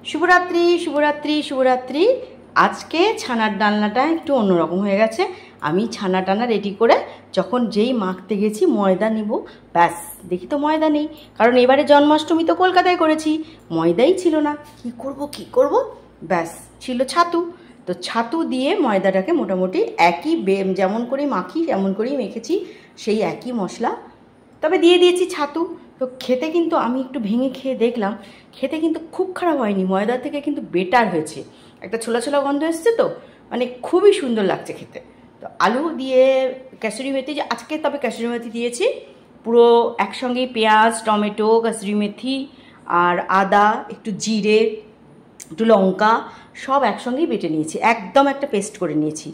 শুভরাত্রি শুভরাত্রি শুভরাত্রি। আজকে ছানার ডালনাটা একটু অন্যরকম হয়ে গেছে। আমি ছানা টানা রেডি করে যখন যেই মাখতে গেছি ময়দা নিব, ব্যাস দেখি তো ময়দা নেই। কারণ এবারে জন্মাষ্টমী তো কলকাতায় করেছি, ময়দাই ছিল না। কি করব, ব্যাস ছিল ছাতু। তো ছাতু দিয়ে ময়দাটাকে মোটামুটি একই যেমন করে মাখি তেমন করেই মেখেছি, সেই একই মশলা, তবে দিয়ে দিয়েছি ছাতু। তো খেতে কিন্তু আমি একটু ভেঙে খেয়ে দেখলাম, খেতে কিন্তু খুব খারাপ হয়নি, ময়দা থেকে কিন্তু বেটার হয়েছে। একটা ছোলা ছোলা গন্ধ এসছে, তো মানে খুবই সুন্দর লাগছে খেতে। তো আলু দিয়ে কাসুরি মেথি, যে আজকে তবে কাসুরি মেথি দিয়েছি পুরো একসঙ্গেই, পেঁয়াজ টমেটো কাসুরি মেথি আর আদা একটু জিরে একটু লঙ্কা সব একসঙ্গেই বেটে নিয়েছি, একদম একটা পেস্ট করে নিয়েছি।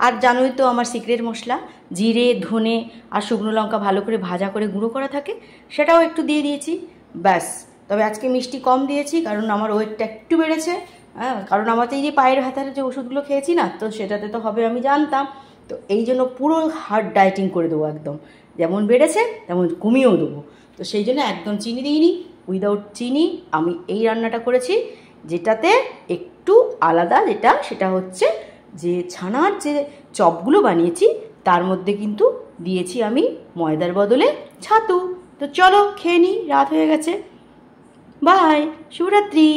আর জানোই তো আমার সিক্রেট মশলা, জিরে ধনে আর শুকনো লঙ্কা ভালো করে ভাজা করে গুঁড়ো করা থাকে, সেটাও একটু দিয়ে দিয়েছি, ব্যাস। তবে আজকে মিষ্টি কম দিয়েছি কারণ আমার ওয়েটটা একটু বেড়েছে। হ্যাঁ, কারণ আমার এই যে পায়ের হাতার যে ওষুধগুলো খেয়েছি না, তো সেটাতে তো হবে আমি জানতাম। তো এই জন্য পুরো হার্ড ডায়েটিং করে দেবো, একদম যেমন বেড়েছে তেমন কমিয়েও দেবো। তো সেই জন্য একদম চিনি দিইনি, উইদাউট চিনি আমি এই রান্নাটা করেছি। যেটাতে একটু আলাদা সেটা হচ্ছে যে ছানার যে চপগুলো বানিয়েছি তার মধ্যে কিন্তু দিয়েছি আমি ময়দার বদলে ছাতু। তো চলো খেয়ে নিই, রাত হয়ে গেছে। বাই, শুভরাত্রি।